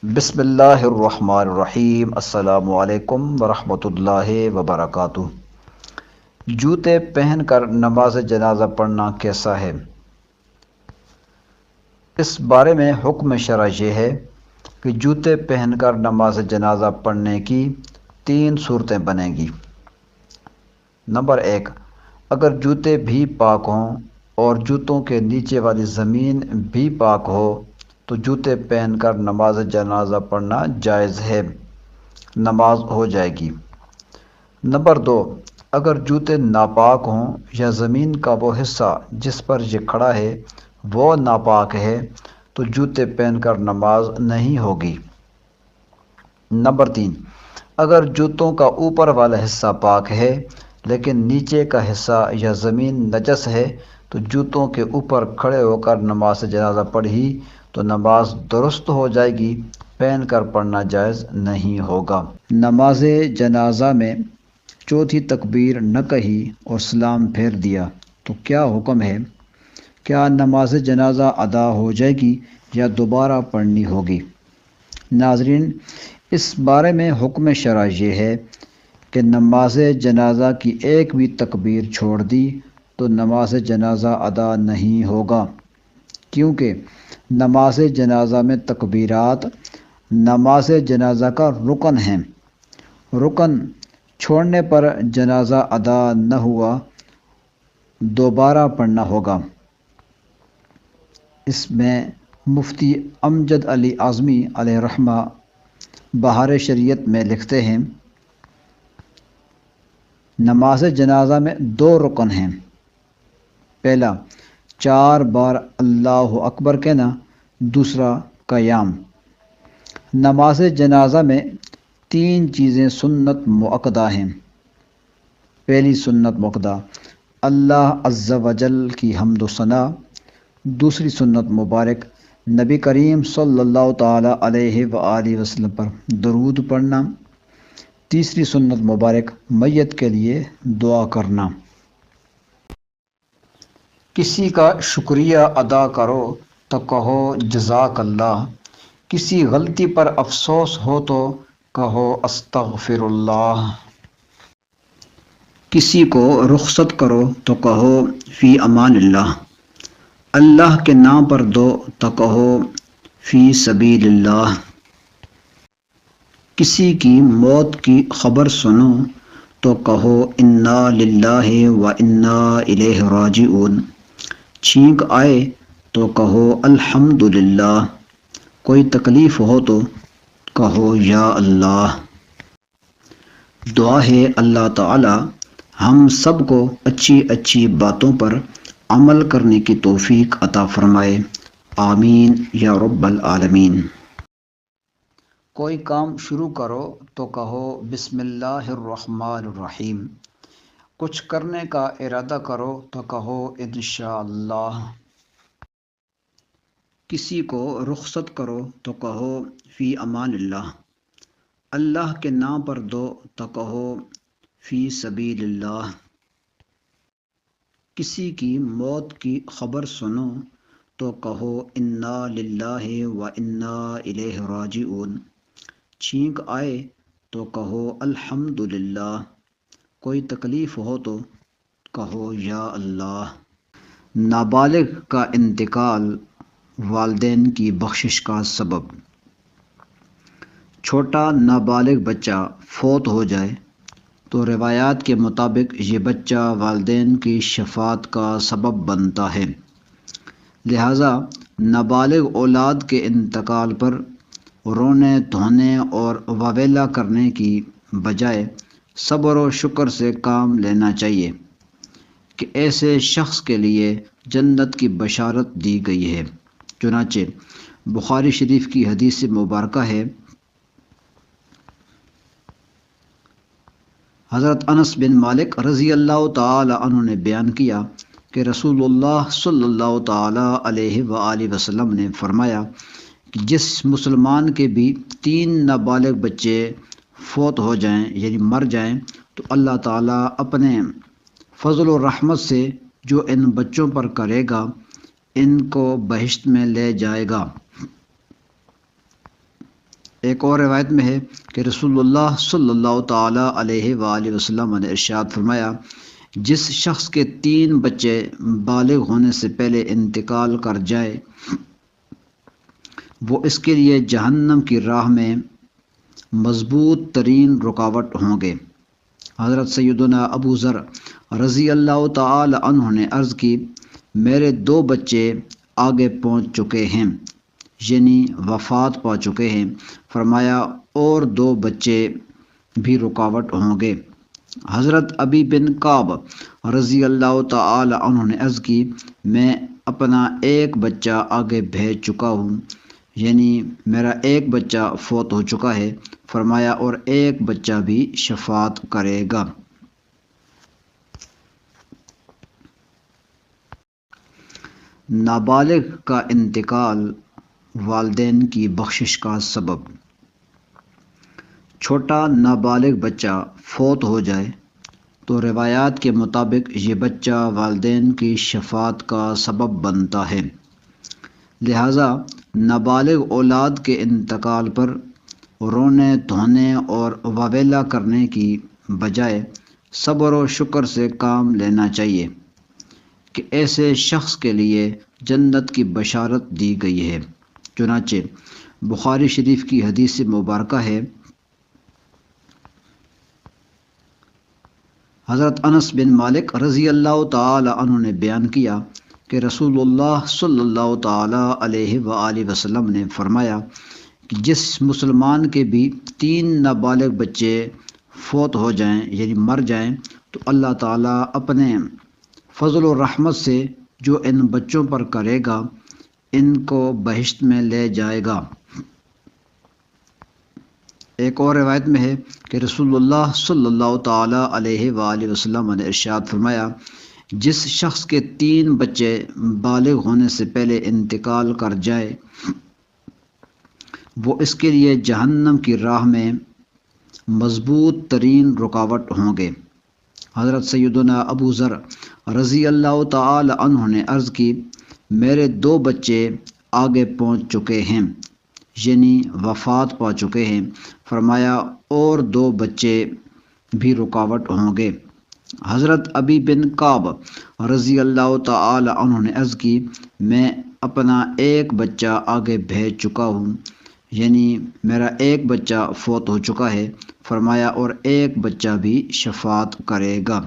بسم اللہ الرحمن الرحیم۔ السلام علیکم ورحمۃ اللہ وبرکاتہ۔ جوتے پہن کر نماز جنازہ پڑھنا کیسا ہے؟ اس بارے میں حکم شرعی یہ ہے کہ جوتے پہن کر نماز جنازہ پڑھنے کی 3 صورتیں بنیں گی۔ نمبر 1، اگر جوتے بھی پاک ہوں اور جوتوں کے نیچے والی زمین بھی پاک ہو تو جوتے پہن کر نماز جنازہ پڑھنا جائز ہے، نماز ہو جائے گی۔ نمبر 2، اگر جوتے ناپاک ہوں یا زمین کا وہ حصہ جس پر یہ کھڑا ہے وہ ناپاک ہے تو جوتے پہن کر نماز نہیں ہوگی۔ نمبر 3، اگر جوتوں کا اوپر والا حصہ پاک ہے لیکن نیچے کا حصہ یا زمین نجس ہے تو جوتوں کے اوپر کھڑے ہو کر نماز جنازہ پڑھی تو نماز درست ہو جائے گی، پہن کر پڑھنا جائز نہیں ہوگا۔ نماز جنازہ میں چوتھی تکبیر نہ کہی اور سلام پھیر دیا تو کیا حکم ہے؟ کیا نماز جنازہ ادا ہو جائے گی یا دوبارہ پڑھنی ہوگی؟ ناظرین، اس بارے میں حکم شرعی یہ ہے کہ نماز جنازہ کی ایک بھی تکبیر چھوڑ دی تو نماز جنازہ ادا نہیں ہوگا، کیونکہ نماز جنازہ میں تکبیرات نماز جنازہ کا رکن ہیں۔ رکن چھوڑنے پر جنازہ ادا نہ ہوا، دوبارہ پڑھنا ہوگا۔ اس میں مفتی امجد علی اعظمی علیہ رحمہ بہار شریعت میں لکھتے ہیں، نماز جنازہ میں 2 رکن ہیں۔ پہلا 4 بار اللہ اکبر کہنا، دوسرا قیام۔ نماز جنازہ میں 3 چیزیں سنت مؤکدہ ہیں۔ پہلی سنت مؤکدہ اللہ عز و جل کی حمد و ثنا، دوسری سنت مبارک نبی کریم صلی اللہ تعالی علیہ وآلہ وسلم پر درود پڑھنا، تیسری سنت مبارک میت کے لیے دعا کرنا۔ کسی کا شکریہ ادا کرو تو کہو جزاک اللہ، کسی غلطی پر افسوس ہو تو کہو استغفر اللہ، کسی کو رخصت کرو تو کہو فی امان اللہ، اللہ کے نام پر دو تو کہو فی سبیل اللہ، کسی کی موت کی خبر سنو تو کہو انا للہ و انا الیہ راجعون، چھینک آئے تو کہو الحمدللہ، کوئی تکلیف ہو تو کہو یا اللہ۔ دعا ہے اللہ تعالی ہم سب کو اچھی اچھی باتوں پر عمل کرنے کی توفیق عطا فرمائے، آمین یا رب العالمین۔ کوئی کام شروع کرو تو کہو بسم اللہ الرحمن الرحیم، کچھ کرنے کا ارادہ کرو تو کہو انشاءاللہ، کسی کو رخصت کرو تو کہو فی امان اللہ، اللہ کے نام پر دو تو کہو فی سبیل اللہ، کسی کی موت کی خبر سنو تو کہو انا للہ و انا الیہ راجعون، چھینک آئے تو کہو الحمدللہ، کوئی تکلیف ہو تو کہو یا اللہ۔ نابالغ کا انتقال والدین کی بخشش کا سبب۔ چھوٹا نابالغ بچہ فوت ہو جائے تو روایات کے مطابق یہ بچہ والدین کی شفاعت کا سبب بنتا ہے، لہٰذا نابالغ اولاد کے انتقال پر رونے دھونے اور واویلا کرنے کی بجائے صبر و شکر سے کام لینا چاہیے کہ ایسے شخص کے لیے جنت کی بشارت دی گئی ہے۔ چنانچہ بخاری شریف کی حدیث مبارکہ ہے، حضرت انس بن مالک رضی اللہ تعالی عنہ نے بیان کیا کہ رسول اللہ صلی اللہ تعالی علیہ وآلہ وسلم نے فرمایا کہ جس مسلمان کے بھی 3 نابالغ بچے فوت ہو جائیں یعنی مر جائیں تو اللہ تعالیٰ اپنے فضل و رحمت سے جو ان بچوں پر کرے گا ان کو بہشت میں لے جائے گا۔ ایک اور روایت میں ہے کہ رسول اللہ صلی اللہ تعالیٰ علیہ وآلہ وسلم نے ارشاد فرمایا، جس شخص کے 3 بچے بالغ ہونے سے پہلے انتقال کر جائے وہ اس کے لیے جہنم کی راہ میں مضبوط ترین رکاوٹ ہوں گے۔ حضرت سیدنا ابو ذر رضی اللہ تعالی عنہ نے عرض کی، میرے 2 بچے آگے پہنچ چکے ہیں، یعنی وفات پا چکے ہیں۔ فرمایا اور 2 بچے بھی رکاوٹ ہوں گے۔ حضرت ابی بن کعب رضی اللہ تعالی عنہ نے عرض کی، میں اپنا 1 بچہ آگے بھیج چکا ہوں، یعنی میرا 1 بچہ فوت ہو چکا ہے۔ فرمایا اور 1 بچہ بھی شفاعت کرے گا۔ نابالغ کا انتقال والدین کی بخشش کا سبب۔ چھوٹا نابالغ بچہ فوت ہو جائے تو روایات کے مطابق یہ بچہ والدین کی شفاعت کا سبب بنتا ہے۔ لہٰذا نابالغ اولاد کے انتقال پر رونے دھونے اور واویلا کرنے کی بجائے صبر و شکر سے کام لینا چاہیے کہ ایسے شخص کے لیے جنت کی بشارت دی گئی ہے۔ چنانچہ بخاری شریف کی حدیث مبارکہ ہے، حضرت انس بن مالک رضی اللہ تعالی عنہ نے بیان کیا کہ رسول اللہ صلی اللہ تعالی علیہ وآلہ وسلم نے فرمایا کہ جس مسلمان کے بھی 3 نابالغ بچے فوت ہو جائیں یعنی مر جائیں تو اللہ تعالیٰ اپنے فضل و رحمت سے جو ان بچوں پر کرے گا ان کو بہشت میں لے جائے گا۔ ایک اور روایت میں ہے کہ رسول اللہ صلی اللہ تعالیٰ علیہ وآلہ وسلم نے ارشاد فرمایا، جس شخص کے 3 بچے بالغ ہونے سے پہلے انتقال کر جائے وہ اس کے لیے جہنم کی راہ میں مضبوط ترین رکاوٹ ہوں گے۔ حضرت سیدنا ابو ذر رضی اللہ تعالی عنہ نے عرض کی، میرے 2 بچے آگے پہنچ چکے ہیں، یعنی وفات پا چکے ہیں۔ فرمایا اور 2 بچے بھی رکاوٹ ہوں گے۔ حضرت ابی بن کعب رضی اللہ تعالی عنہ نے عرض کی، میں اپنا 1 بچہ آگے بھیج چکا ہوں، یعنی میرا 1 بچہ فوت ہو چکا ہے۔ فرمایا اور 1 بچہ بھی شفاعت کرے گا۔